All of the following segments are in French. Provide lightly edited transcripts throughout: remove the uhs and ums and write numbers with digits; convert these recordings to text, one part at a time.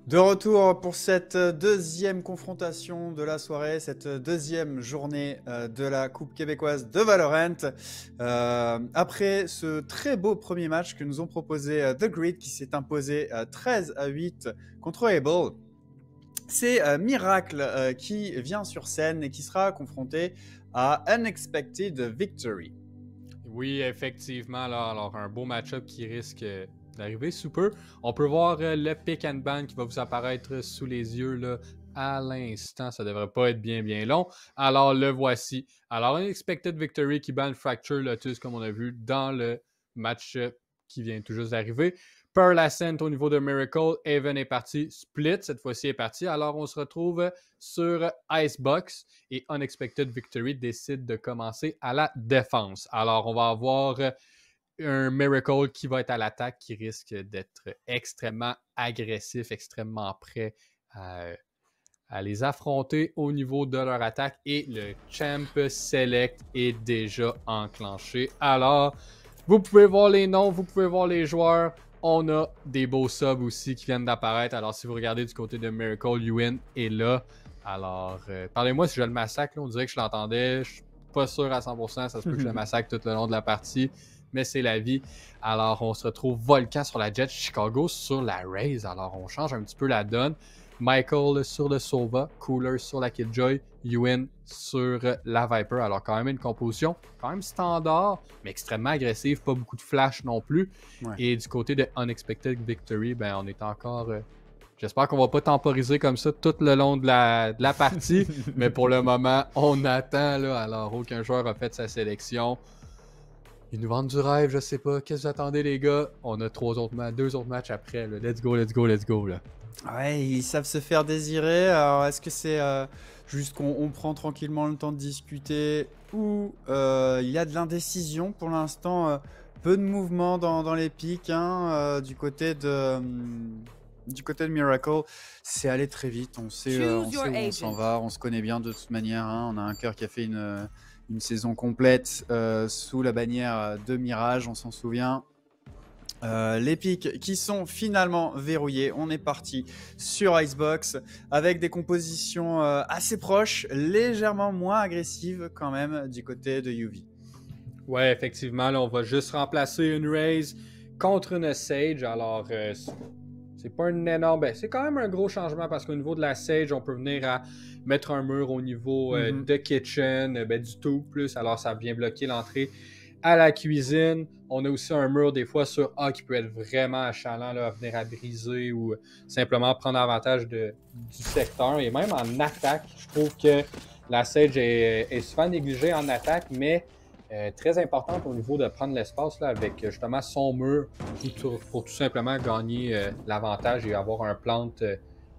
De retour pour cette deuxième confrontation de la soirée, cette deuxième journée de la Coupe québécoise de Valorant. Après ce très beau premier match que nous ont proposé The Grid qui s'est imposé 13-8 contre Able, c'est Miracle qui vient sur scène et qui sera confronté à Unexpected Victory. Oui, effectivement. Alors un beau match-up qui risque d'arriver sous peu. On peut voir le pick and ban qui va vous apparaître sous les yeux là, à l'instant. Ça devrait pas être bien long. Alors le voici. Alors Unexpected Victory qui ban Fracture Lotus comme on a vu dans le match qui vient tout juste d'arriver. Pearl Ascent au niveau de Miracle. Haven est parti. Split cette fois-ci est parti. Alors on se retrouve sur Icebox et Unexpected Victory décide de commencer à la défense. Alors on va avoir un Miracle qui va être à l'attaque, qui risque d'être extrêmement agressif, extrêmement prêt à les affronter au niveau de leur attaque. Et le Champ Select est déjà enclenché. Alors, vous pouvez voir les noms, vous pouvez voir les joueurs. On a des beaux subs aussi qui viennent d'apparaître. Alors, si vous regardez du côté de Miracle, Yuin est là. Alors, parlez-moi si je le massacre. Là. On dirait que je l'entendais. Je suis pas sûr à 100%. Ça se peut que je le massacre tout le long de la partie. Mais c'est la vie. Alors, on se retrouve Volcan sur la Jet, Chicago sur la Raze. Alors, on change un petit peu la donne. Michael sur le Sova, Cooler sur la Killjoy, Yuin sur la Viper. Alors, quand même une composition quand même standard, mais extrêmement agressive. Pas beaucoup de flash non plus. Ouais. Et du côté de Unexpected Victory, ben, on est encore... J'espère qu'on va pas temporiser comme ça tout le long de la partie. Mais pour le moment, on attend. Là. Alors, aucun joueur a fait sa sélection. Ils nous vendent du rêve, je sais pas. Qu'est-ce que vous attendez, les gars? On a deux autres matchs après. Là. Let's go. Là. Ouais, ils savent se faire désirer. Alors, est-ce que c'est juste qu'on prend tranquillement le temps de discuter ou il y a de l'indécision pour l'instant? Peu de mouvement dans les pics hein, du côté de Miracle. C'est allé très vite. On sait où on s'en va. On se connaît bien de toute manière. Hein. On a un cœur qui a fait une saison complète sous la bannière de Mirage, on s'en souvient. Les pics qui sont finalement verrouillés. On est parti sur Icebox avec des compositions assez proches, légèrement moins agressives quand même du côté de UV. Ouais, effectivement, là, on va juste remplacer une Raze contre une Sage. Alors, c'est pas un énorme... Ben, c'est quand même un gros changement parce qu'au niveau de la Sage, on peut venir à mettre un mur au niveau de Kitchen, du tout plus. Alors, ça vient bloquer l'entrée à la cuisine. On a aussi un mur des fois sur A qui peut être vraiment achalant là, à venir à briser ou simplement prendre avantage du secteur. Et même en attaque, je trouve que la Sage est souvent négligée en attaque, mais très importante au niveau de prendre l'espace là, avec justement son mur pour tout simplement gagner l'avantage et avoir un plante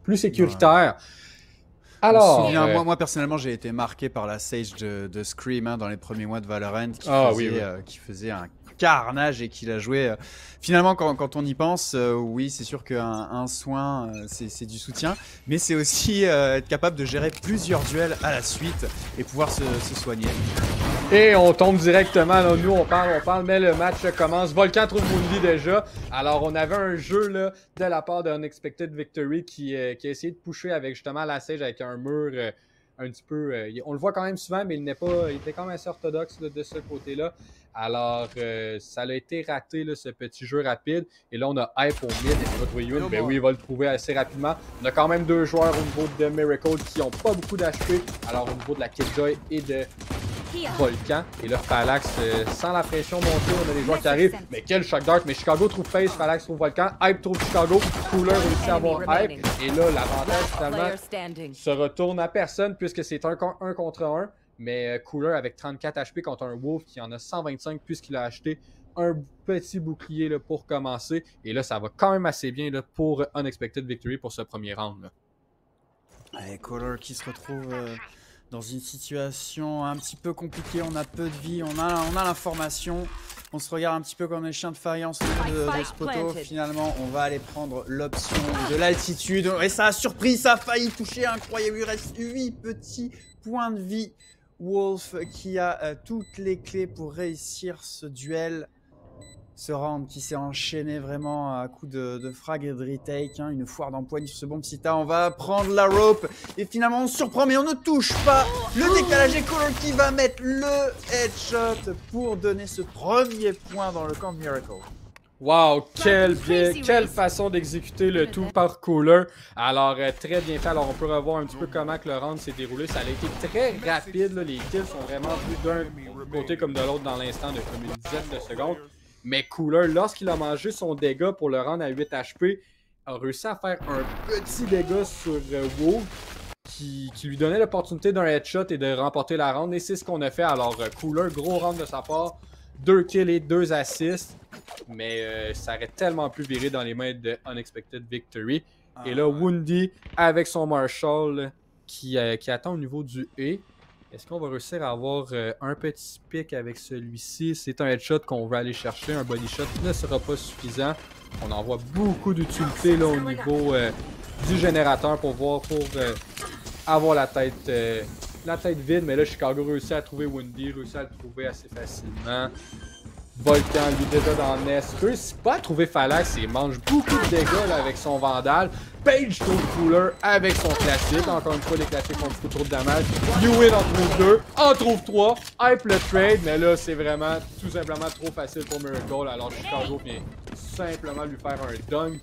plus sécuritaire. Ouais. Alors, on se souvient, moi personnellement, j'ai été marqué par la Sage de Scream hein, dans les premiers mois de Valorant qui faisait un carnage et qui l'a joué. Finalement, quand on y pense, oui, c'est sûr qu'un soin, c'est du soutien, mais c'est aussi être capable de gérer plusieurs duels à la suite et pouvoir se soigner. Et on tombe directement, là, nous on parle, mais le match commence. Volcan trouve Mundi déjà. Alors on avait un jeu là, de la part de Unexpected Victory qui a essayé de pusher avec justement la Sage avec un mur un petit peu... on le voit quand même souvent, mais il était quand même assez orthodoxe là, de ce côté-là. Alors ça a été raté là, ce petit jeu rapide. Et là on a Hype au mid et notre Yuin, ben oui, il va le trouver assez rapidement. On a quand même deux joueurs au niveau de Miracle qui n'ont pas beaucoup d'HP. Alors au niveau de la Killjoy et de Volcan. Et là, Phalanx, sans la pression montée, on a des joueurs qui arrivent. Mais quel shock dart. Mais Chicago trouve Face, Phalanx trouve Volcan, Hype trouve Chicago, Cooler réussit à avoir Hype. Et là, l'avantage finalement se retourne à personne puisque c'est un contre un. Mais Cooler avec 34 HP contre un Wolf qui en a 125 puisqu'il a acheté un petit bouclier là, pour commencer. Et là, ça va quand même assez bien là, pour Unexpected Victory pour ce premier round. Là. Allez, Cooler qui se retrouve... dans une situation un petit peu compliquée, on a peu de vie, on a l'information, on se regarde un petit peu comme les chiens de faïence de ce poteau. Finalement, on va aller prendre l'option de l'altitude. Et ça a surpris, ça a failli toucher, incroyable. Il reste 8 petits points de vie. Wolf qui a toutes les clés pour réussir ce duel. Ce round qui s'est enchaîné vraiment à coups de frag et de retake, hein, une foire d'empoigne sur ce bon Psita. On va prendre la rope et finalement on surprend mais on ne touche pas. Le décalage est Cooler qui va mettre le headshot pour donner ce premier point dans le camp de Miracle. Wow, quelle façon d'exécuter le tout par Cooler. Alors, très bien fait. Alors, on peut revoir un petit peu comment que le round s'est déroulé. Ça a été très rapide. Là. Les kills sont vraiment plus d'un côté comme de l'autre dans l'instant de comme une dizaine de secondes. Mais Cooler, lorsqu'il a mangé son dégât pour le rendre à 8 HP, a réussi à faire un petit dégât sur Wolf qui lui donnait l'opportunité d'un headshot et de remporter la round. Et c'est ce qu'on a fait. Alors, Cooler, gros round de sa part. 2 kills et 2 assists. Mais ça aurait tellement pu virer dans les mains de Unexpected Victory. Et là, Woundy avec son Marshall qui attend au niveau du E. Est-ce qu'on va réussir à avoir un petit pic avec celui-ci? C'est un headshot qu'on va aller chercher. Un body shot ne sera pas suffisant. On envoie beaucoup d'utilité là au niveau du générateur pour avoir la tête vide. Mais là, Chicago réussit à trouver Woundy, réussit à le trouver assez facilement. Volcan, lui, déjà dans Nest. Réussit pas à trouver Phalanx et mange beaucoup de dégâts là, avec son Vandal. Page trouve Cooler avec son classique. Encore une fois, les classiques font beaucoup trop de damage. Ewin en trouve 2, en trouve 3. Hype le trade, mais là, c'est vraiment tout simplement trop facile pour Miracle. Alors, Chicago vient simplement lui faire un dunk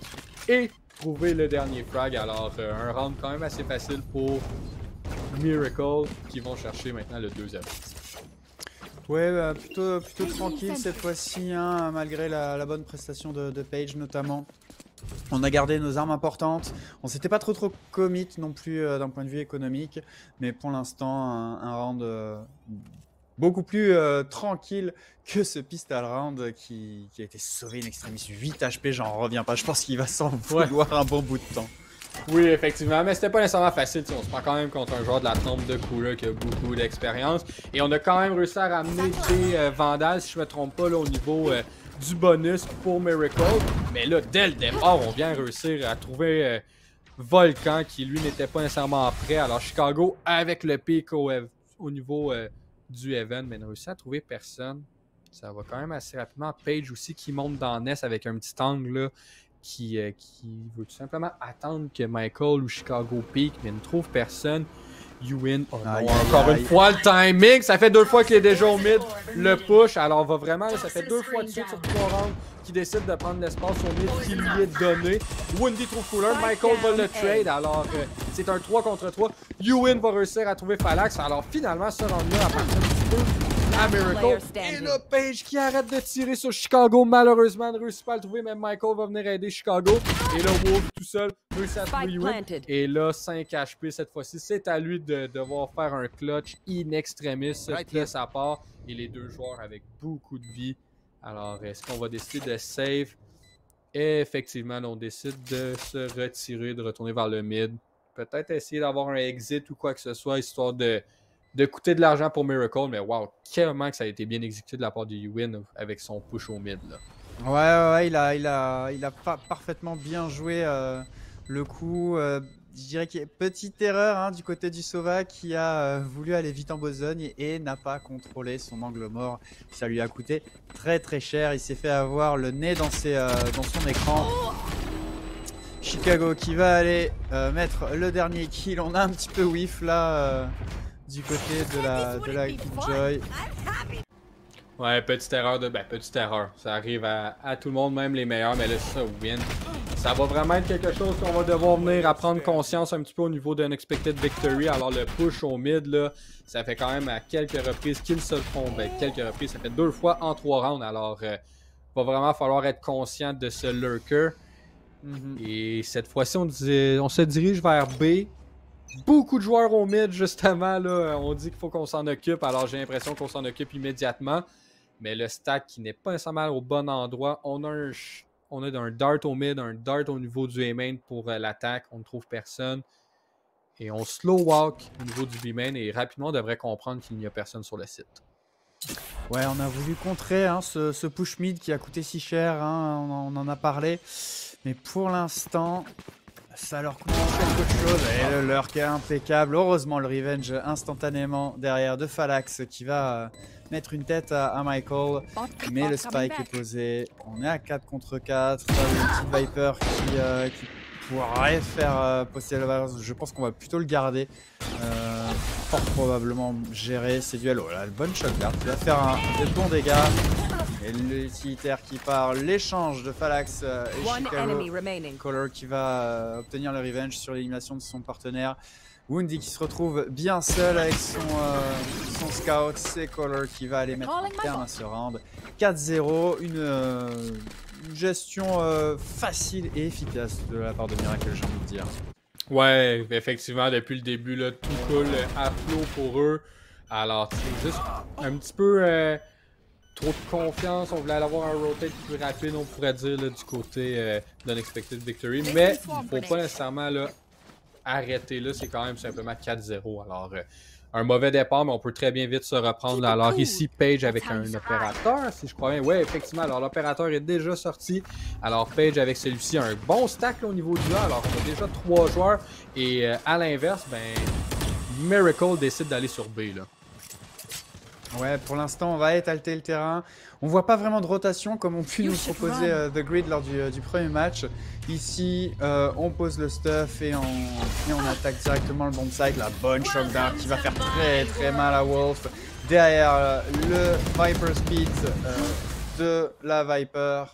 et trouver le dernier frag. Alors, un round quand même assez facile pour Miracle qui vont chercher maintenant le deuxième. Ouais, plutôt tranquille cette fois-ci, hein, malgré la bonne prestation de Page notamment. On a gardé nos armes importantes. On s'était pas trop commit non plus d'un point de vue économique. Mais pour l'instant, un round beaucoup plus tranquille que ce pistol round qui a été sauvé in extremis. 8 HP, j'en reviens pas. Je pense qu'il va s'en vouloir un bon bout de temps. Oui, effectivement, mais c'était pas nécessairement facile. On se prend quand même contre un joueur de la trompe de Cooler qui a beaucoup d'expérience. Et on a quand même réussi à ramener des Vandals, si je me trompe pas, là, au niveau du bonus pour Miracle. Mais là, dès le départ, on vient réussir à trouver Volcan qui, lui, n'était pas nécessairement prêt. Alors, Chicago, avec le pic au niveau du Heaven, mais n'a réussi à trouver personne. Ça va quand même assez rapidement. Page aussi qui monte dans Nest avec un petit angle là. Qui veut tout simplement attendre que Michael ou Chicago peak, mais ne trouve personne. Ewin, encore une fois, le timing, ça fait 2 fois qu'il est déjà au mid, le push, alors va vraiment, ça fait 2 fois de suite sur 3 rounds qui décide de prendre l'espace au mid qui lui est donné. Woundy trouve Cooler, Michael va le trade, alors c'est un 3 contre 3. Ewin va réussir à trouver Phalanx, alors finalement, ce round-là appartient un petit peu à Miracle. Et là, Page qui arrête de tirer sur Chicago. Malheureusement, ne réussit pas à le trouver, mais Michael va venir aider Chicago. Et là, Wolf, tout seul, réussit à trouver Ewin. Et là, 5 HP cette fois-ci. C'est à lui de devoir faire un clutch in extremis de sa part. Et les deux joueurs avec beaucoup de vie. Alors, est-ce qu'on va décider de save? Et effectivement, on décide de se retirer, de retourner vers le mid. Peut-être essayer d'avoir un exit ou quoi que ce soit, histoire de coûter de l'argent pour Miracle, mais wow, comment que ça a été bien exécuté de la part de Ewin avec son push au mid là. Ouais, il a parfaitement bien joué le coup. Je dirais qu'il y a une petite erreur hein, du côté du Sova qui a voulu aller vite en besogne et n'a pas contrôlé son angle mort. Ça lui a coûté très cher. Il s'est fait avoir le nez dans son écran. Chicago qui va aller mettre le dernier kill. On a un petit peu whiff là. Du côté de la Killjoy. Ouais, petite erreur. Petite erreur. Ça arrive à tout le monde, même les meilleurs, mais là, ça, win. Ça va vraiment être quelque chose qu'on va devoir venir à prendre conscience un petit peu au niveau d'Unexpected Victory. Alors, le push au mid, là, ça fait quand même à quelques reprises qu'ils se font. Quelques reprises, ça fait 2 fois en 3 rounds. Alors, va vraiment falloir être conscient de ce lurker. Et cette fois-ci, on se dirige vers B. Beaucoup de joueurs au mid, justement, là, on dit qu'il faut qu'on s'en occupe, alors j'ai l'impression qu'on s'en occupe immédiatement. Mais le stack qui n'est pas nécessairement au bon endroit, on a un dart au mid, un dart au niveau du A-main pour l'attaque, on ne trouve personne. Et on slow walk au niveau du B-main et rapidement on devrait comprendre qu'il n'y a personne sur le site. Ouais, on a voulu contrer hein, ce push mid qui a coûté si cher, hein, on en a parlé. Mais pour l'instant... Ça leur coûte quelque chose. Et le lurk est impeccable. Heureusement, le revenge instantanément derrière de Phalanx qui va mettre une tête à Michael. Mais le spike est posé. On est à 4 contre 4. Une petite Viper qui pourrait faire poster le virus. Je pense qu'on va plutôt le garder. Fort probablement gérer ces duels. Oh là, le bon shotguard qui va faire de bons dégâts. Et l'utilitaire qui part, l'échange de Phalanx et Chicago. Color qui va obtenir le revenge sur l'élimination de son partenaire. Woundy qui se retrouve bien seul avec son scout. C'est Color qui va aller mettre un terme à ce round. 4-0, une gestion facile et efficace de la part de Miracle, j'ai envie de dire. Ouais, effectivement, depuis le début, là, tout coule à flot pour eux. Alors, c'est juste un petit peu trop de confiance. On voulait avoir un rotate plus rapide, on pourrait dire, là, du côté d'Unexpected Victory. Mais il ne faut pas nécessairement là, arrêter là. C'est quand même simplement 4-0. Alors, un mauvais départ, mais on peut très bien vite se reprendre. Là. Alors ici, Paige avec un opérateur, si je crois bien. Oui, effectivement. Alors l'opérateur est déjà sorti. Alors Paige avec celui-ci a un bon stack là, au niveau du A. Alors on a déjà 3 joueurs. Et à l'inverse, ben Miracle décide d'aller sur B là. Ouais, pour l'instant, on va étalter le terrain. On voit pas vraiment de rotation comme ont pu nous proposer The Grid lors du premier match. Ici, on pose le stuff et on attaque directement le bomb site. La bonne shotgun qui va faire très mal à Wolf. Derrière le Viper Speed de la Viper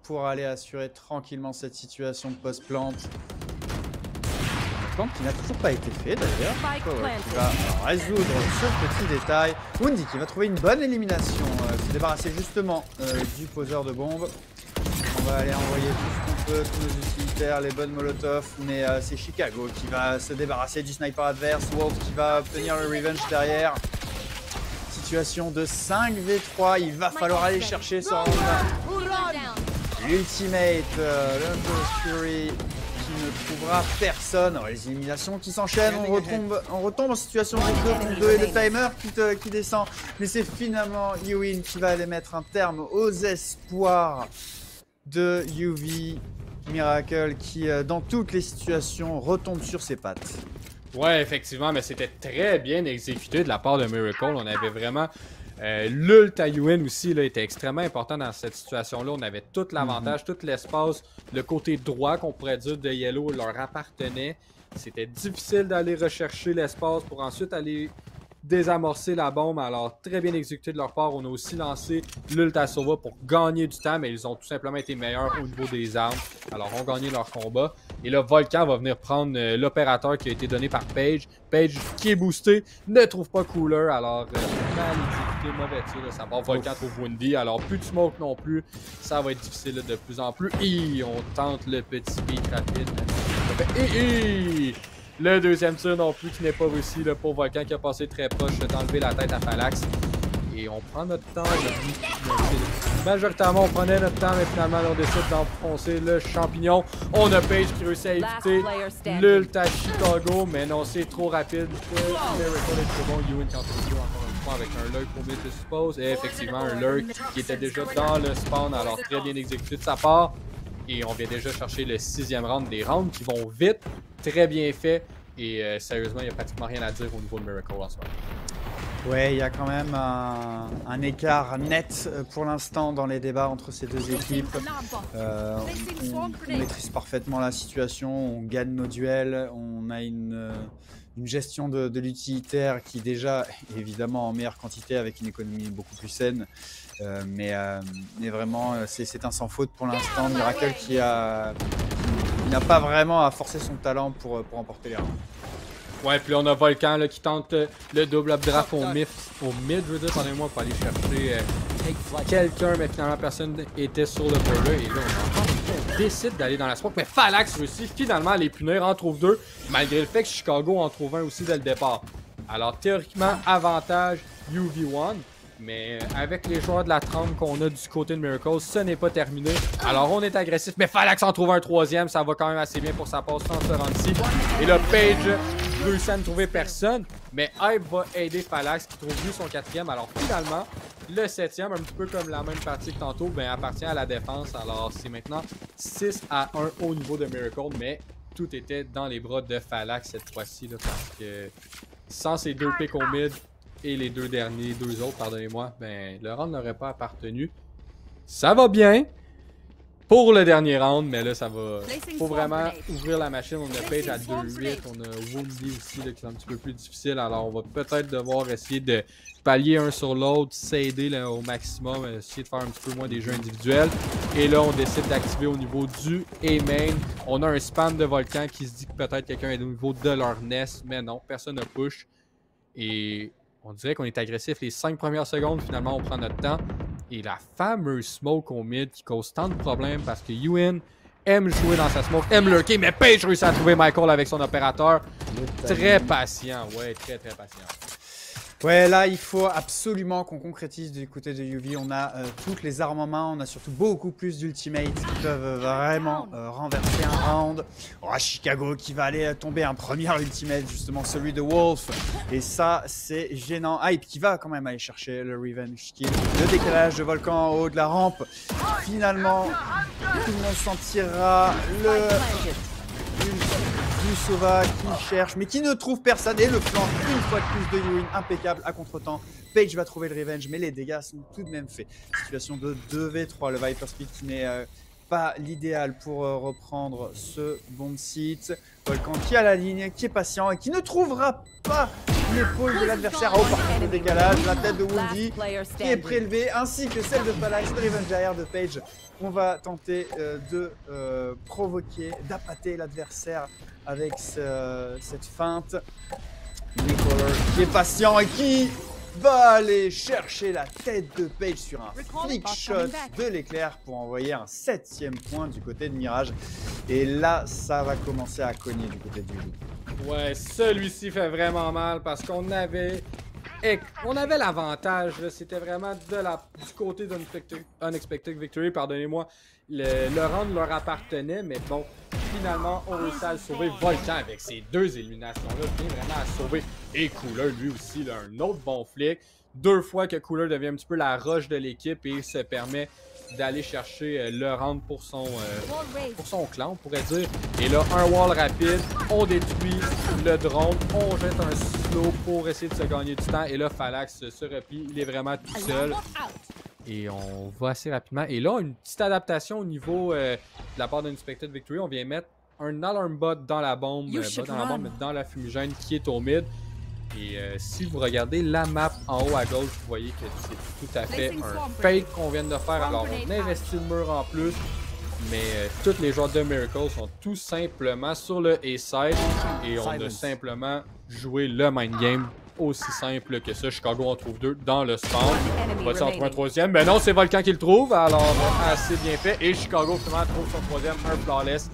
pour aller assurer tranquillement cette situation de post-plante. Qui n'a toujours pas été fait d'ailleurs. Qui va résoudre ce petit détail. Woundy qui va trouver une bonne élimination, se débarrasser justement du poseur de bombes. On va aller envoyer tout ce qu'on peut, tous nos utilitaires, les bonnes molotovs, mais c'est Chicago qui va se débarrasser du sniper adverse. Wolf qui va obtenir le revenge derrière. Situation de 5v3, il va falloir aller chercher ce round. L'ultimate, Fury qui ne trouvera personne. Oh, les éliminations qui s'enchaînent, on retombe en situation de 2 contre 2 et le timer qui descend. Mais c'est finalement Yuin qui va aller mettre un terme aux espoirs de UV. Miracle qui, dans toutes les situations, retombe sur ses pattes. Ouais, effectivement, mais c'était très bien exécuté de la part de Miracle. On avait vraiment... l'ult à Yuin aussi là, était extrêmement important dans cette situation-là. On avait tout l'avantage, tout l'espace. Le côté droit, qu'on pourrait dire, de Yellow leur appartenait. C'était difficile d'aller rechercher l'espace pour ensuite aller désamorcer la bombe. Alors, très bien exécuté de leur part. On a aussi lancé l'ult à Sova pour gagner du temps, mais ils ont tout simplement été meilleurs au niveau des armes. Alors, ont gagné leur combat. Et là, Volcan va venir prendre l'opérateur qui a été donné par Paige. Paige, qui est boosté, ne trouve pas Cooler. Alors, mal exécuté, mauvais tir. Là, ça part Volcan trouve Woundy. Alors, plus de smoke non plus. Ça va être difficile là, de plus en plus. Et on tente le petit pic rapide. Et le deuxième tir non plus qui n'est pas réussi là, pour Volcan qui a passé très proche d'enlever la tête à Phalanx. Et on prend notre temps. Majoritairement, on prenait notre temps, mais finalement, on décide d'enfoncer le champignon. On a Paige qui réussit à éviter l'ult à Chicago, mais non, c'est trop rapide. Miracle est trop bon. Yuin qui en trouve encore une fois avec un lurk au mid, je suppose. Et effectivement, un lurk qui était déjà dans le spawn, alors très bien exécuté de sa part. Et on vient déjà chercher le 6e round, des rounds qui vont vite, très bien fait. Et sérieusement, il n'y a pratiquement rien à dire au niveau de Miracle en ce moment. Ouais, il y a quand même un écart net pour l'instant dans les débats entre ces deux équipes. On maîtrise parfaitement la situation, on gagne nos duels, on a une gestion de l'utilitaire qui déjà évidemment en meilleure quantité avec une économie beaucoup plus saine. Mais vraiment, c'est un sans faute pour l'instant. Miracle qui n'a pas vraiment à forcer son talent pour emporter les rounds. Ouais, puis là, on a Volcan là, qui tente le double updraft au mid, je veux dire, pendant moi pour aller chercher quelqu'un, mais finalement personne était sur le border. Et là, on décide d'aller dans la smoke, mais Phalanx réussit finalement à les punir, en trouve 2, malgré le fait que Chicago en trouve un aussi dès le départ. Alors théoriquement, avantage UV1. Mais avec les joueurs de la trempe qu'on a du côté de Miracle, ce n'est pas terminé. Alors on est agressif, mais Phalanx en trouve un 3e, ça va quand même assez bien pour sa passe sans se rendre ici. Et là, Paige réussit à ne trouver personne, mais Hype va aider Phalanx qui trouve lui son 4e. Alors finalement, le 7e, un petit peu comme la même partie que tantôt, ben, appartient à la défense. Alors c'est maintenant 6-1 au niveau de Miracle, mais tout était dans les bras de Phalanx cette fois-ci, parce que sans ces 2 picks au mid et les 2 derniers, 2 autres, pardonnez-moi, ben le round n'aurait pas appartenu. Ça va bien pour le dernier round, mais là, ça va. Faut vraiment ouvrir la machine. On a Page à 2-8. On a Woundy aussi, là, qui est un petit peu plus difficile. Alors, on va peut-être devoir essayer de pallier un sur l'autre, s'aider au maximum, essayer de faire un petit peu moins des jeux individuels. Et là, on décide d'activer au niveau du A-Main. On a un spam de volcan qui se dit que peut-être quelqu'un est au niveau de leur nest, mais non, personne ne push. Et on dirait qu'on est agressif les 5 premières secondes. Finalement, on prend notre temps. Et la fameuse smoke au mid qui cause tant de problèmes parce que Yuin aime jouer dans sa smoke, aime lurker, mais Page réussit à trouver Michael avec son opérateur. Très patient, ouais, très patient. Ouais, là, il faut absolument qu'on concrétise du côté de UV. On a toutes les armes en main, on a surtout beaucoup plus d'ultimates qui peuvent vraiment renverser un round. Oh, Chicago qui va aller tomber un premier ultimate, justement celui de Wolf. Et ça, c'est gênant. Ah, et puis qui va quand même aller chercher le revenge kill. Le décalage de Volcan en haut de la rampe. Finalement, tout le monde s'en tirera. Du Sova qui cherche, mais qui ne trouve personne. Et le flanc, une fois de plus de Yuin, impeccable à contre-temps. Page va trouver le revenge, mais les dégâts sont tout de même faits. Situation de 2v3, le Viper Speed qui n'est pas l'idéal pour reprendre ce bon site. Volcan qui a la ligne, qui est patient et qui ne trouvera pas l'épaule de l'adversaire. Oh, par contre, le décalage, la tête de Woundy qui est prélevée, ainsi que celle de Phalanx, le revenge arrière de Page. On va tenter de provoquer, d'appâter l'adversaire avec cette feinte. Nicolas qui est patient et qui va aller chercher la tête de Page sur un flick shot de l'éclair pour envoyer un 7e point du côté de Mirage. Et là, ça va commencer à cogner du côté du loup. Ouais, celui-ci fait vraiment mal parce qu'on avait l'avantage. C'était vraiment du côté d'Unexpected Victory, pardonnez-moi. Le round leur appartenait, mais bon, finalement, on réussit à le sauver. Volcan, avec ces 2 éliminations-là, vient vraiment à sauver. Et Cooler, lui aussi, là, un autre bon flic. 2 fois que Cooler devient un petit peu la roche de l'équipe et se permet d'aller chercher le round pour son clan, on pourrait dire. Et là, un wall rapide, on détruit le drone, on jette un slow pour essayer de se gagner du temps. Et là, Phalanx se replie, il est vraiment tout seul. Et on va assez rapidement. Et là, une petite adaptation au niveau de la part d'Unexpected Victory. On vient mettre un alarm bot dans la bombe, mais dans la fumigène qui est au mid. Et si vous regardez la map en haut à gauche, vous voyez que c'est tout à fait un fake qu'on vient de faire. Alors on investit le mur en plus, mais tous les joueurs de Miracle sont tout simplement sur le A-side et on a simplement joué le mind game. Aussi simple que ça. Chicago en trouve 2 dans le spawn. Va-t-il en trouver un 3e? Mais non, c'est Volcan qui le trouve. Alors, assez bien fait. Et Chicago, finalement, trouve son 3e, un flawless.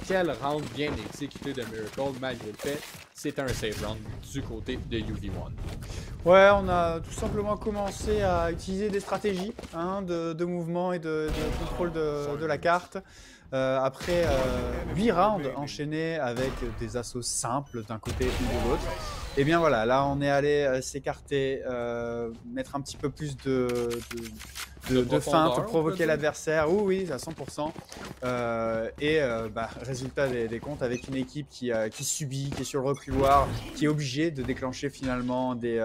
Quel round bien exécuté de Miracle, malgré le fait. C'est un save round du côté de UV1. Ouais, on a tout simplement commencé à utiliser des stratégies de mouvement et de contrôle de la carte. Après 8 rounds enchaînés avec des assauts simples d'un côté ou de l'autre. Et bien voilà, là on est allé s'écarter, mettre un petit peu plus de feinte, provoquer l'adversaire, oui, à 100%. Résultat des comptes, avec une équipe qui subit, qui est sur le reculoir, qui est obligée de déclencher finalement des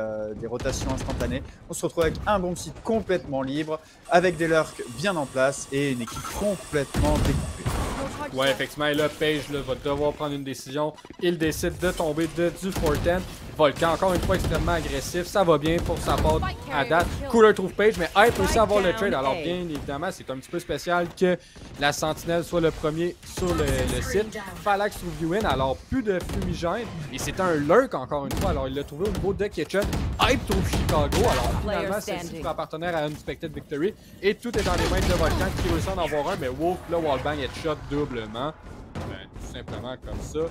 rotations instantanées. On se retrouve avec un bomb site complètement libre, avec des lurks bien en place et une équipe complètement découpée. Ouais, effectivement, et là, Page va devoir prendre une décision. Il décide de tomber du Forten. Volcan, encore une fois, extrêmement agressif. Ça va bien pour sa part à date. Cooler trouve Page, mais Hype réussit à avoir le trade. Alors, bien évidemment, c'est un petit peu spécial que la Sentinelle soit le premier sur le site. Phalanx trouve Yuin, alors plus de fumigène. Et c'est un lurk, encore une fois. Alors, il l'a trouvé au niveau de Kitchen. Hype trouve Chicago. Alors, finalement, celle-ci sera partenaire à Unexpected Victory. Et tout est dans les mains de Volcan qui réussit à en avoir un. Mais Wolf, le wallbang headshot doublement. Tout simplement comme ça.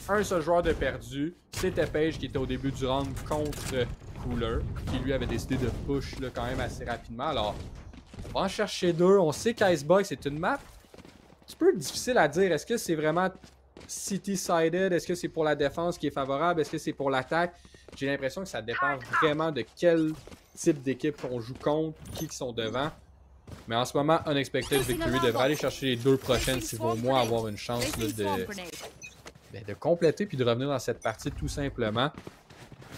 Un seul joueur de perdu, c'était Page qui était au début du round contre Cooler, qui lui avait décidé de push là, quand même assez rapidement. Alors, on va en chercher 2. On sait qu'Icebox c'est une map un petit peu difficile à dire. Est-ce que c'est vraiment city-sided? Est-ce que c'est pour la défense qui est favorable? Est-ce que c'est pour l'attaque? J'ai l'impression que ça dépend vraiment de quel type d'équipe on joue contre, qui sont devant. Mais en ce moment, Unexpected Victory devrait aller chercher les 2 prochaines s'ils vont au moins avoir une chance là, de compléter puis de revenir dans cette partie tout simplement.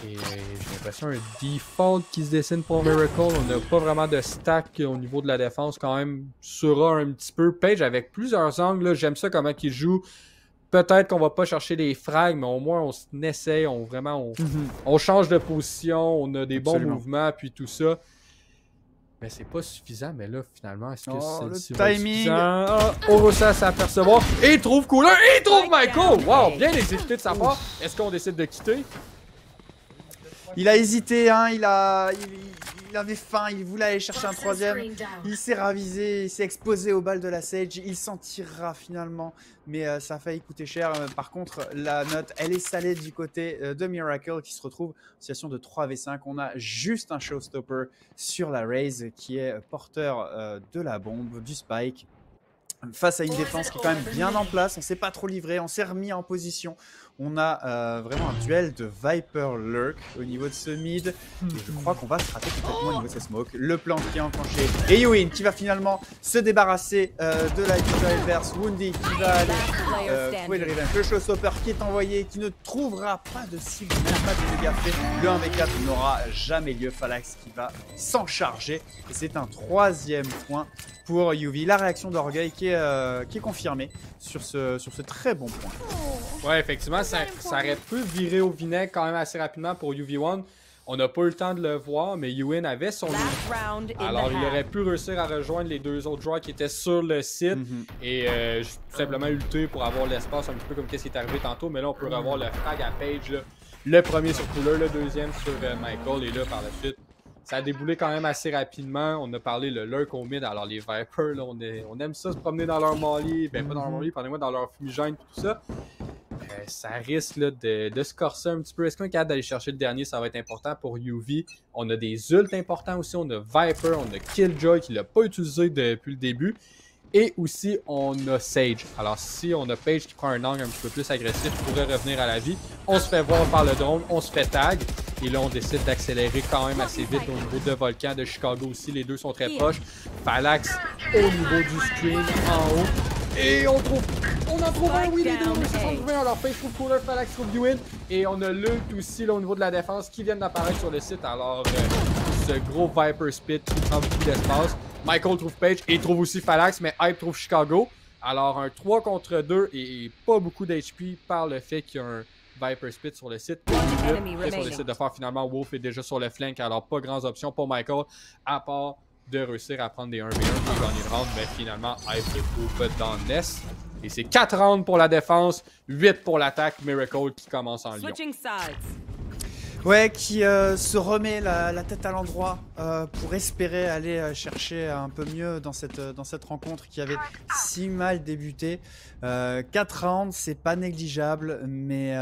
Et j'ai l'impression un default qui se dessine pour Miracle. On n'a pas vraiment de stack au niveau de la défense quand même. Sera un petit peu. Page avec plusieurs angles. J'aime ça comment il joue. Peut-être qu'on va pas chercher des frags, mais au moins on essaye. On change de position. On a des bons mouvements puis tout ça. Mais c'est pas suffisant. Mais là, finalement, est-ce que c'est le timing? Orosa s'apercevoir. Et il trouve Cooler. Et il trouve Michael. Wow, bien exécuté de sa part. Est-ce qu'on décide de quitter? Il a hésité, hein, il avait faim, il voulait aller chercher un troisième. Il s'est ravisé, il s'est exposé aux balles de la Sage. Il s'en tirera finalement, mais ça a failli coûter cher. Par contre, la note, elle est salée du côté de Miracle qui se retrouve en situation de 3v5. On a juste un showstopper sur la Raze qui est porteur de la bombe, du spike. Face à une défense qui est quand même bien en place, on ne s'est pas trop livré, on s'est remis en position. On a vraiment un duel de Viper Lurk au niveau de ce mid. Et je crois qu'on va se rater complètement au niveau de ces smokes. Le plan qui est enclenché. Et Ewin qui va finalement se débarrasser de la équipe adverse. Woundy qui va aller trouver le revenge. Le showstopper qui est envoyé, qui ne trouvera pas de cible, même pas de dégâts faits. Le 1v4 n'aura jamais lieu. Falax qui va s'en charger. Et c'est un troisième point pour UV. La réaction d'Orgueil qui est confirmée sur ce très bon point. Ouais, effectivement, ça aurait pu virer au vinaigre quand même assez rapidement pour UV1. On n'a pas eu le temps de le voir, mais Ewan avait son lead. Alors, il aurait pu réussir à rejoindre les deux autres joueurs qui étaient sur le site et tout simplement lutter pour avoir l'espace, un petit peu comme ce qui est arrivé tantôt. Mais là, on peut revoir le frag à Page, là. Le premier sur Cooler, le deuxième sur Michael, et là, par la suite, ça a déboulé quand même assez rapidement. On a parlé le lurk au mid. Alors, les Vipers, là, on aime ça se promener dans leur molly. Ben, pas dans leur molly, pardonnez-moi, dans leur fumigène et tout ça. Ça risque là, de se corser un petit peu. Est-ce qu'on est capable d'aller chercher le dernier? Ça va être important pour UV. On a des ults importants aussi. On a Viper, on a Killjoy qui ne l'a pas utilisé depuis le début. Et aussi, on a Sage. Alors, si on a Page qui prend un angle un petit peu plus agressif, pourrait revenir à la vie. On se fait voir par le drone, on se fait tag. Et là, on décide d'accélérer quand même assez vite au niveau de Volcan, de Chicago aussi. Les deux sont très proches. Phalanx au niveau du screen en haut. Et on en trouve un, oui, les deux se sont trouvés. Alors, Page trouve Cooler, Phalanx trouve Ewan. Et on a Luke aussi là, au niveau de la défense qui vient d'apparaître sur le site. Alors, ce gros Viper Spit qui prend beaucoup d'espace. Michael trouve Page et trouve aussi Phalanx, mais Hype trouve Chicago. Alors, un 3 contre 2 et pas beaucoup d'HP par le fait qu'il y a un Viper Spit sur le site. Qu'est-ce qu'on décide de faire finalement? Wolf est déjà sur le flank, alors pas grandes options pour Michael, à part de réussir à prendre des 1v1 pour gagner le round, mais finalement, Hype se trouve dans le nest. Et c'est 4 rounds pour la défense, 8 pour l'attaque. Miracle qui commence en lion. Ouais, qui se remet la tête à l'endroit pour espérer aller chercher un peu mieux dans cette rencontre qui avait si mal débuté. 4 rounds, c'est pas négligeable, mais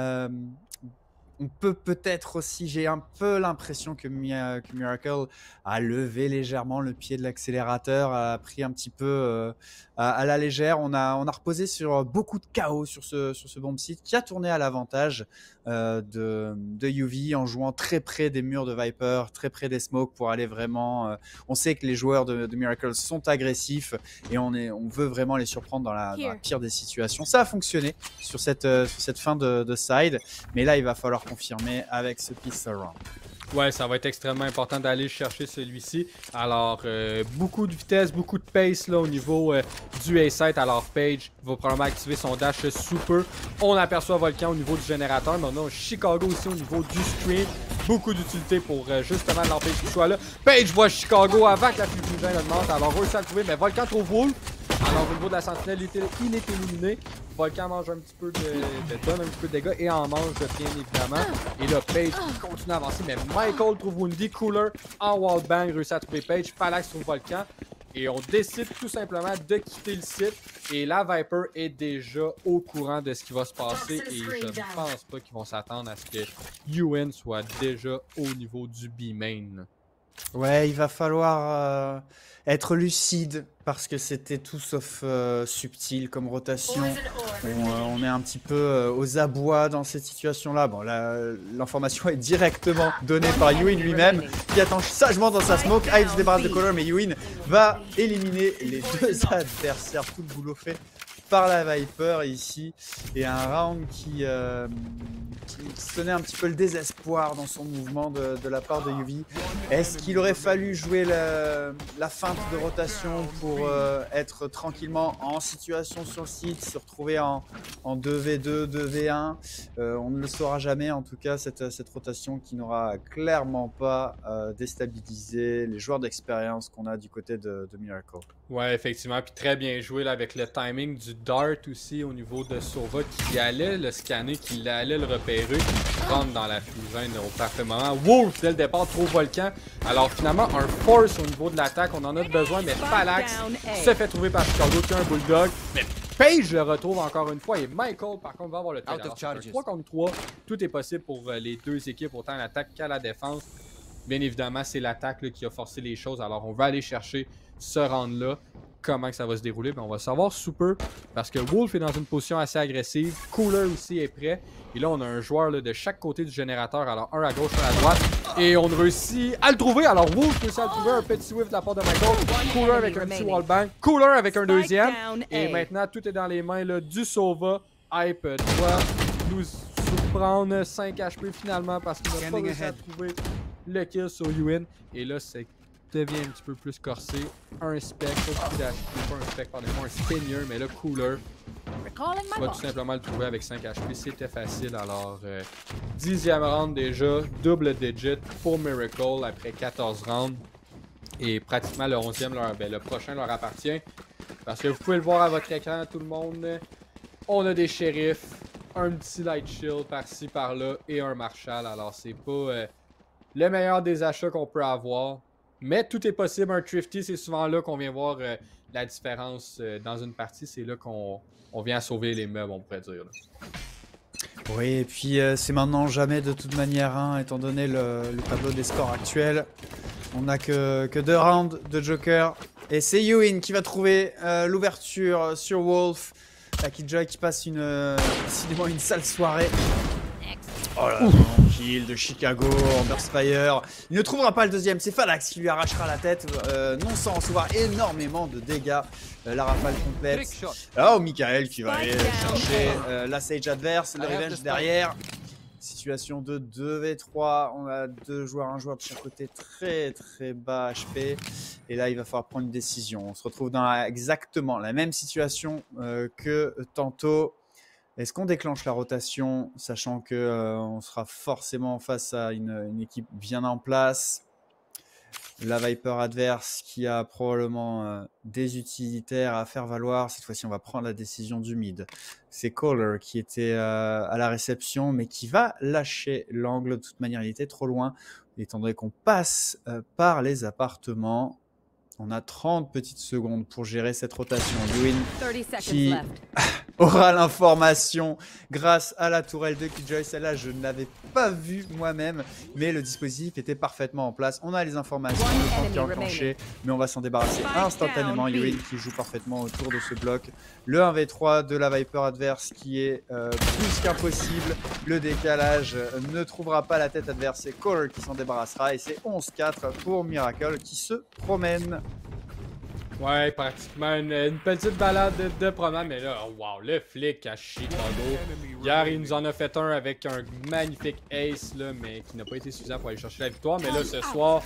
on peut peut-être aussi, j'ai un peu l'impression que Miracle a levé légèrement le pied de l'accélérateur, a pris un petit peu à la légère. On a reposé sur beaucoup de chaos sur ce bomb site qui a tourné à l'avantage de UV en jouant très près des murs de Viper, très près des smokes pour aller vraiment... on sait que les joueurs de Miracle sont agressifs et on veut vraiment les surprendre dans la pire des situations. Ça a fonctionné sur cette fin de side, mais là il va falloir confirmer avec ce pistol round. Ouais, ça va être extrêmement important d'aller chercher celui-ci. Alors, beaucoup de vitesse, beaucoup de pace là, au niveau du A-site. Alors, Page va probablement activer son dash super. On aperçoit Volcan au niveau du générateur, mais on a Chicago aussi au niveau du screen. Beaucoup d'utilité pour justement l'empêcher qu'il soit là. Page voit Chicago avant que la fumigène augmente. Alors, réussit à le trouver, mais Volcan trouve Wolf. Alors, au niveau de la sentinelle, il est éliminé. Volcan mange un petit peu donne un petit peu de dégâts et en mange bien évidemment. Et là, Page continue à avancer, mais Michael trouve Woundy, Cooler en wallbang, réussit à trouver Page, Phalanx trouve Volcan. Et on décide tout simplement de quitter le site. Et la Viper est déjà au courant de ce qui va se passer. Et je ne pense pas qu'ils vont s'attendre à ce que Ewan soit déjà au niveau du B-main. Ouais, il va falloir être lucide parce que c'était tout sauf subtil comme rotation. On est un petit peu aux abois dans cette situation-là. Bon, l'information est directement donnée par Ewan lui-même qui attend sagement dans sa smoke. Hype se débarrasse de Cooler, mais Ewan va éliminer les deux adversaires. Tout le boulot fait par la Viper ici. Et un round qui sonnait un petit peu le désespoir dans son mouvement de la part de Yuvi. Est-ce qu'il aurait fallu jouer la feinte de rotation pour être tranquillement en situation sur le site, se retrouver en 2v2, 2v1? On ne le saura jamais, en tout cas, cette rotation qui n'aura clairement pas déstabilisé les joueurs d'expérience qu'on a du côté de Miracle. Ouais, effectivement, puis très bien joué là, avec le timing du dart aussi au niveau de Sova qui allait le scanner, qui allait le repérer, qui rentre dans la fusine au parfait moment. Wolf, dès le départ, trop volcan. Alors finalement, un force au niveau de l'attaque, on en a besoin, mais Phalanx se fait trouver par Chicago qui a un bulldog. Mais Page le retrouve encore une fois et Michael, par contre, va avoir le trade. 3 contre 3, tout est possible pour les deux équipes, autant l'attaque qu'à la défense. Bien évidemment, c'est l'attaque qui a forcé les choses, alors on va aller chercher ce round-là. Comment que ça va se dérouler? Ben, on va savoir sous peu, parce que Wolf est dans une position assez agressive. Cooler aussi est prêt. Et là, on a un joueur là, de chaque côté du générateur. Alors, un à gauche, un à droite. Et on réussit à le trouver. Alors, Wolf réussit à le trouver. Un petit whiff de la part de Michael. Cooler avec un petit wallbang. Cooler avec un deuxième. Et maintenant, tout est dans les mains là, du Sova. Hype doit nous surprendre 5 HP finalement, parce qu'il n'a pas réussi à trouver le kill sur Yuin. Et là, c'est devient un petit peu plus corsé. Un spec, pas un spec, pardonnez-moi, un spinner, mais là, Cooler. Tu vas tout simplement le trouver avec 5 HP, c'était facile. Alors, 10e round déjà, double digit pour Miracle après 14 rounds. Et pratiquement le 11e, le prochain leur appartient. Parce que vous pouvez le voir à votre écran, tout le monde. On a des shérifs, un petit light shield par-ci, par-là et un marshal. Alors, c'est pas le meilleur des achats qu'on peut avoir. Mais tout est possible. Un Thrifty, c'est souvent là qu'on vient voir la différence dans une partie. C'est là qu'on vient sauver les meubles, on pourrait dire. Là. Oui, et puis c'est maintenant jamais de toute manière, hein, étant donné le tableau des scores actuels. On n'a que 2 rounds de Joker. Et c'est Yuin qui va trouver l'ouverture sur Wolf. Lucky Joy qui passe décidément une sale soirée. Oh là là, kill de Chicago, Burstfire. Il ne trouvera pas le deuxième, c'est Phalanx qui lui arrachera la tête, non sans recevoir énormément de dégâts. La rafale complète. Oh, Michael qui va aller chercher la Sage adverse, le Revenge derrière. Situation de 2v3, on a un joueur de chaque côté très très bas HP. Et là il va falloir prendre une décision. On se retrouve dans exactement la même situation que tantôt. Est-ce qu'on déclenche la rotation, sachant que on sera forcément face à une équipe bien en place? La Viper adverse qui a probablement des utilitaires à faire valoir. Cette fois-ci, on va prendre la décision du mid. C'est Cooler qui était à la réception, mais qui va lâcher l'angle. De toute manière, il était trop loin. Étant donné qu'on passe par les appartements, on a 30 petites secondes pour gérer cette rotation. Yuin qui aura l'information grâce à la tourelle de Killjoy. Celle-là, je ne l'avais pas vue moi-même, mais le dispositif était parfaitement en place. On a les informations, le temps qui est enclenché, mais on va s'en débarrasser instantanément. Yuin qui joue parfaitement autour de ce bloc. Le 1v3 de la Viper adverse qui est plus qu'impossible. Le décalage ne trouvera pas la tête adverse. C'est Cooler qui s'en débarrassera et c'est 11-4 pour Miracle qui se promène. Ouais, pratiquement une petite balade de promenade, mais là, oh, wow, le flic à Chicago. Hier, il nous en a fait un avec un magnifique ace, là, mais qui n'a pas été suffisant pour aller chercher la victoire. Mais là, ce soir,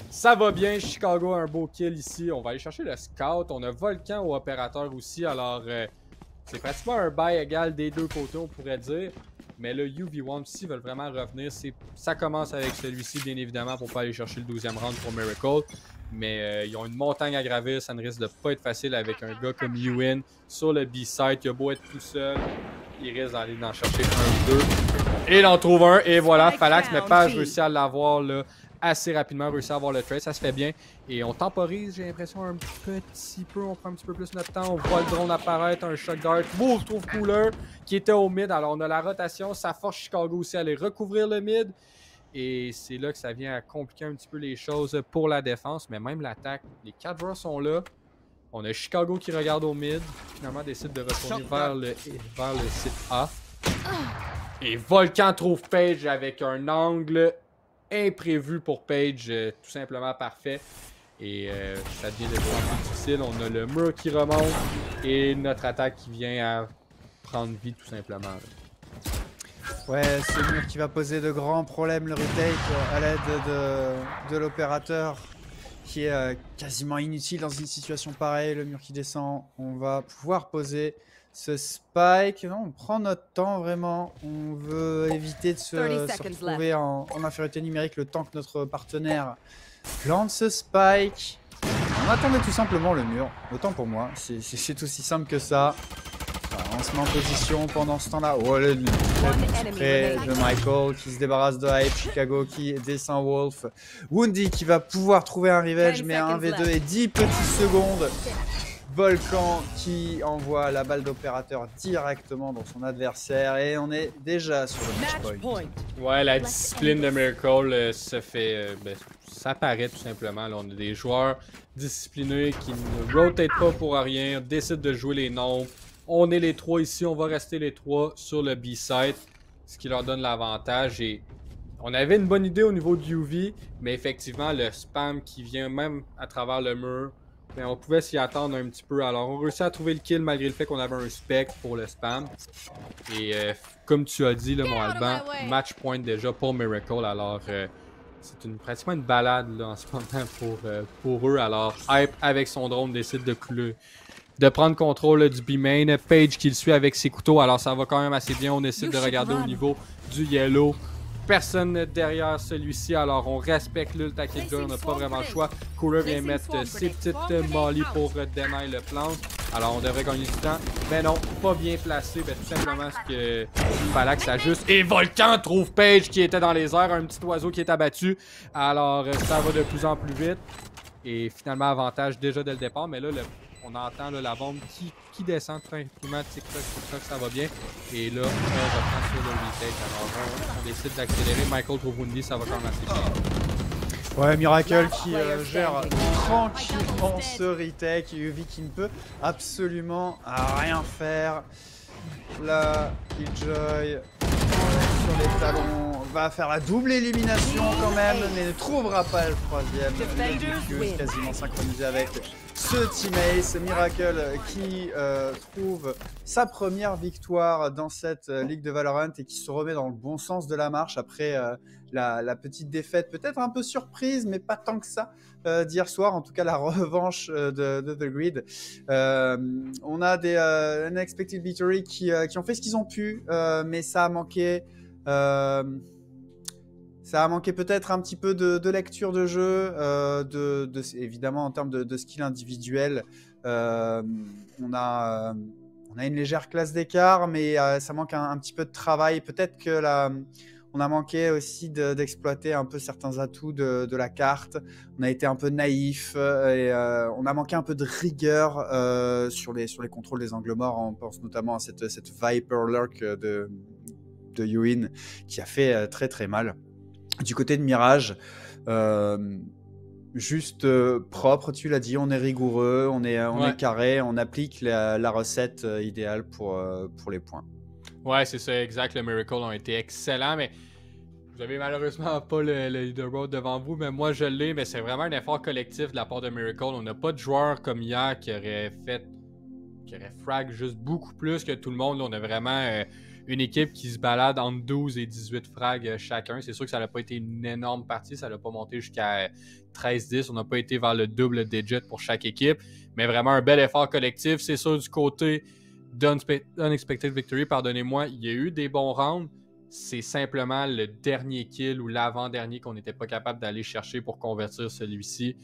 ça va bien. Chicago a un beau kill ici. On va aller chercher le scout. On a Volcan au opérateur aussi. Alors, c'est pratiquement un bail égal des deux côtés, on pourrait dire. Mais là, UV1, s'ils veulent vraiment revenir, ça commence avec celui-ci, bien évidemment, pour pas aller chercher le 12e round pour Miracle. Mais ils ont une montagne à gravir, ça ne risque de pas être facile avec un gars comme Yuin sur le B-side. Il a beau être tout seul, il risque d'aller en chercher un ou deux. Et il en trouve un, et voilà, Phalanx, mais Page réussit à l'avoir là assez rapidement, réussit à avoir le trade, ça se fait bien. Et on temporise, j'ai l'impression, un petit peu, on prend un petit peu plus notre temps, on voit le drone apparaître, un shock dart. Wolf trouve Cooler qui était au mid, alors on a la rotation, ça force Chicago aussi à aller recouvrir le mid. Et c'est là que ça vient à compliquer un petit peu les choses pour la défense, mais même l'attaque. Les 4 joueurs sont là. On a Chicago qui regarde au mid, finalement décide de retourner vers le site A. Et Volcan trouve Page avec un angle imprévu pour Page, tout simplement parfait. Et ça devient de plus en plus difficile. On a le mur qui remonte Et notre attaque qui vient à prendre vie tout simplement. Là. Ouais, ce mur qui va poser de grands problèmes, le retake à l'aide de l'opérateur qui est quasiment inutile dans une situation pareille. Le mur qui descend, on va pouvoir poser ce spike. Non, on prend notre temps vraiment. On veut éviter de se retrouver en infériorité numérique le temps que notre partenaire plante ce spike. On attendait tout simplement le mur, autant pour moi. C'est aussi simple que ça. On se met en position pendant ce temps-là. Oh, le prêt de Michael qui se débarrasse de Hype. Chicago qui descend Wolf. Woundy qui va pouvoir trouver un revenge, mais un 1v2 et 10 petites secondes. Volcan qui envoie la balle d'opérateur directement dans son adversaire. Et on est déjà sur le match point. Ouais, la discipline de Miracle se fait... ça paraît tout simplement. Là, on a des joueurs disciplinés qui ne rotate pas pour rien, décident de jouer les nombres. On est les 3 ici, on va rester les 3 sur le B-side, ce qui leur donne l'avantage. Et on avait une bonne idée au niveau du UV, mais effectivement, le spam qui vient même à travers le mur, on pouvait s'y attendre un petit peu. Alors, on réussit à trouver le kill malgré le fait qu'on avait un spec pour le spam. Et comme tu as dit, là, mon Alban, match point déjà pour Miracle. Alors, c'est pratiquement une balade là, en ce moment pour eux. Alors, Hype, avec son drone, décide de prendre contrôle là, du B-main. Page qui le suit avec ses couteaux. Alors, ça va quand même assez bien. On essaie de regarder au niveau du yellow. Personne derrière celui-ci, alors on respecte le tackle gun, on n'a pas vraiment le choix. Cooler vient mettre ses petites molly pour deny le plan. Alors on devrait gagner du temps. Mais non, pas bien placé, tout simplement ce que fallait que ça juste. Et Volcan trouve Page qui était dans les airs, un petit oiseau qui est abattu. Alors ça va de plus en plus vite. Et finalement avantage déjà dès le départ, mais là on entend là, la bombe qui descend tranquillement, tic-tac, ça va bien. Et là, on reprend sur le retake. Alors, on décide d'accélérer. Michael trouve Woundy, ça va quand même assez bien. Ouais, Miracle qui gère tranquillement ce retake. Yuvi qui ne peut absolument rien faire. Là, Killjoy sur les talons va faire la double élimination quand même, mais ne trouvera pas le troisième. Le quasiment synchronisé avec ce team Ace. Miracle qui trouve sa première victoire dans cette ligue de Valorant et qui se remet dans le bon sens de la marche après la petite défaite, peut-être un peu surprise, mais pas tant que ça, d'hier soir, en tout cas la revanche de The Grid. On a des Unexpected Victory qui ont fait ce qu'ils ont pu, mais ça a manqué. Ça a manqué peut-être un petit peu de lecture de jeu, évidemment en termes de skill individuel. On a une légère classe d'écart, mais ça manque un petit peu de travail. Peut-être que on a manqué aussi d'exploiter un peu certains atouts de la carte. On a été un peu naïf et on a manqué un peu de rigueur sur les contrôles des angles morts. On pense notamment à cette Viper Lurk de Yuin qui a fait très très mal. Du côté de Mirage, juste propre, tu l'as dit, on est rigoureux, on est carré, on applique la recette idéale pour les points. Ouais, c'est ça, exact. Le Miracle ont été excellents, mais vous avez malheureusement pas le leaderboard devant vous, mais moi je l'ai, mais c'est vraiment un effort collectif de la part de Miracle. On n'a pas de joueur comme hier qui aurait frag juste beaucoup plus que tout le monde. Là, on a vraiment une équipe qui se balade entre 12 et 18 frags chacun. C'est sûr que ça n'a pas été une énorme partie, ça n'a pas monté jusqu'à 13-10. On n'a pas été vers le double digit pour chaque équipe, mais vraiment un bel effort collectif. C'est sûr, du côté d'Unexpected Victory, pardonnez-moi, il y a eu des bons rounds. C'est simplement le dernier kill ou l'avant-dernier qu'on n'était pas capable d'aller chercher pour convertir celui-ci.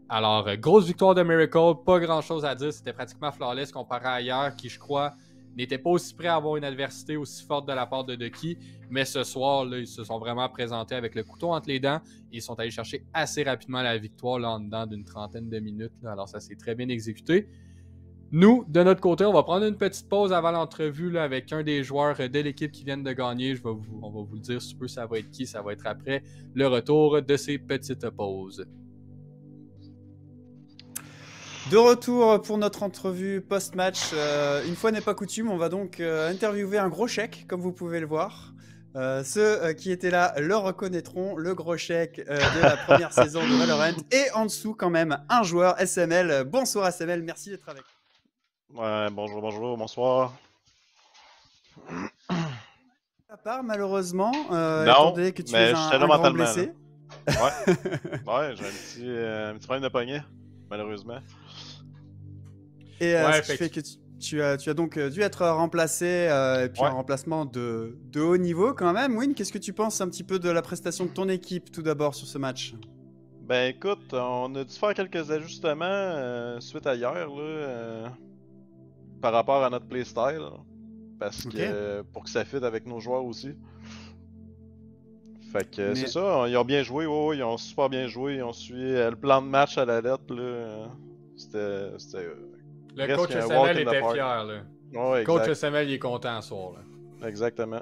Alors, grosse victoire de Miracle, pas grand-chose à dire. C'était pratiquement flawless comparé à hier, qui, je crois, n'était pas aussi prêt à avoir une adversité aussi forte de la part de Ducky. Mais ce soir, là, ils se sont vraiment présentés avec le couteau entre les dents. Et ils sont allés chercher assez rapidement la victoire là, en dedans d'une trentaine de minutes. Là. Alors, ça s'est très bien exécuté. Nous, de notre côté, on va prendre une petite pause avant l'entrevue là, avec un des joueurs de l'équipe qui viennent de gagner. On va vous le dire sous peu, ça va être qui. Ça va être après le retour de ces petites pauses. De retour pour notre entrevue post-match. Une fois n'est pas coutume, on va donc interviewer un gros chèque, comme vous pouvez le voir. Ceux qui étaient là le reconnaîtront, le gros chèque de la première saison de Valorant. Et en dessous, quand même, un joueur, SML. Bonsoir SML, merci d'être avec nous. Ouais, bonjour, bonjour, bonsoir. À part, malheureusement, étant Non, donné que tu es mais j'étais là un grand mentalement, là. blessé. Ouais, ouais, j'ai un petit problème de poignet, malheureusement. Et Ouais, ce qui fait que tu as donc dû être remplacé, et puis un Ouais, remplacement de haut niveau quand même. Win, qu'est-ce que tu penses un petit peu de la prestation de ton équipe tout d'abord sur ce match? ben écoute, on a dû faire quelques ajustements suite à hier, là, par rapport à notre playstyle, parce Ok. que pour que ça fitte avec nos joueurs aussi. Fait que c'est Mais ça, ils ont bien joué, ouais, ils ont super bien joué, ils ont suivi le plan de match à la lettre, là. C'était le presque coach un walk SML in the était park. fier, là. Ouais, Coach exact, SML, il est content ce soir, là. exactement.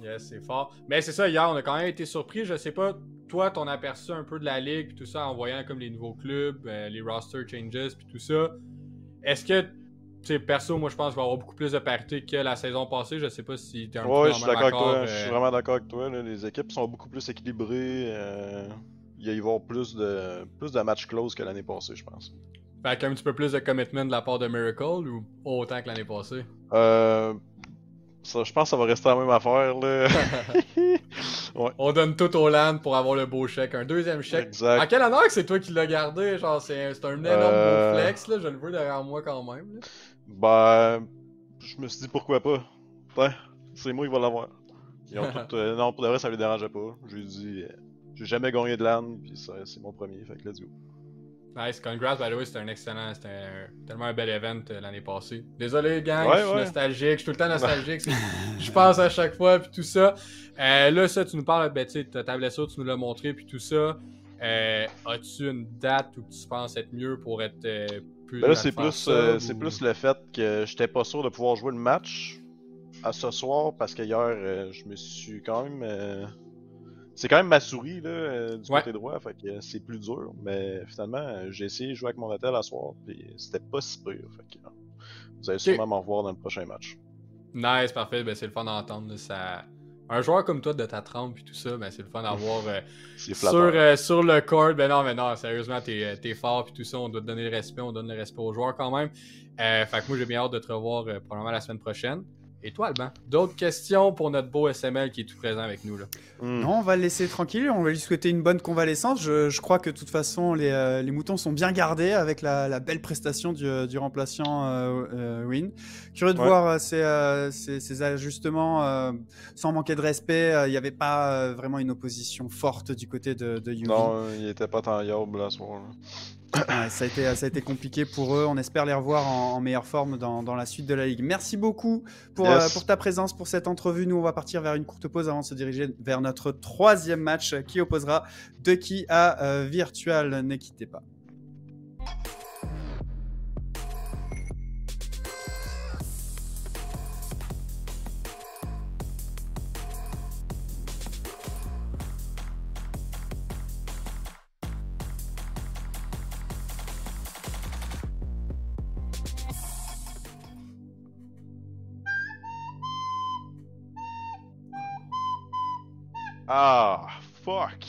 Yes, c'est fort. Mais c'est ça, hier, on a quand même été surpris. Je sais pas, toi, ton aperçu un peu de la ligue, puis tout ça, en voyant comme les nouveaux clubs, les roster changes, puis tout ça. Est-ce que, tu sais, perso, moi, je pense qu'il va y avoir beaucoup plus de parité que la saison passée. Je sais pas si t'es un petit peu Ouais, dans je le suis même d'accord avec accord. toi. Je suis vraiment d'accord avec toi. Là. Les équipes sont beaucoup plus équilibrées. Il va y avoir plus de matchs close que l'année passée, je pense. Fait qu'un petit peu plus de commitment de la part de Miracle ou autant que l'année passée? Euh, je pense que ça va rester la même affaire. Là. Ouais, On donne tout au land pour avoir le beau chèque. Un deuxième chèque. À exact. quel honneur que c'est toi qui l'as gardé? Genre, c'est un énorme beau Euh, flex, là. Je le veux derrière moi quand même, là. ben, je me suis dit pourquoi pas. Ouais, c'est moi qui va l'avoir. Ils ont tout. Non, pour de vrai, ça les dérangeait pas. J'ai dit, j'ai jamais gagné de LAN, puis c'est mon premier. Fait que let's go. Nice, congrats, by the way, c'était tellement un bel event l'année passée. Désolé, gang, je Ouais, suis ouais. nostalgique, je suis tout le temps nostalgique, je pense à chaque fois, puis tout ça. Là, ça, tu nous parles, ben, tu sais, ta blessure, tu nous l'as montré, puis tout ça. As-tu une date où tu penses être mieux pour être Ben là, plus à te faire sub c'est ou. plus le fait que j'étais pas sûr de pouvoir jouer le match à ce soir parce que hier, je me suis quand même. C'est quand même ma souris là, du Ouais, côté droit, fait que c'est plus dur. Mais finalement, j'ai essayé de jouer avec mon attel à soir, puis c'était pas si pire. Fait que vous allez ok. sûrement m'en revoir dans le prochain match. Nice, parfait, ben, c'est le fun d'entendre. Ça. Un joueur comme toi de ta trempe et tout ça, ben, c'est le fun d'avoir C'est flatteur. sur le court. Ben non, mais non, sérieusement, t'es fort puis tout ça, on doit te donner le respect, on donne le respect aux joueurs quand même. Fait que moi, j'ai bien hâte de te revoir probablement la semaine prochaine. Et toi, Alban, d'autres questions pour notre beau SML qui est tout présent avec nous là? Hmm. non, on va le laisser tranquille. On va lui souhaiter une bonne convalescence. Je crois que de toute façon, les moutons sont bien gardés avec la belle prestation du remplaçant Win. Curieux de Ouais. voir ces ajustements sans manquer de respect. Il n'y avait pas vraiment une opposition forte du côté de Yumi. Non, il était pas tant yable là, ce soir. Là. Ouais, ça a été compliqué pour eux. On espère les revoir en meilleure forme dans la suite de la ligue. Merci beaucoup pour Yes. ta présence, pour cette entrevue. Nous, on va partir vers une courte pause avant de se diriger vers notre troisième match qui opposera Ducky à Virtual. Ne quittez pas. Ah, fuck.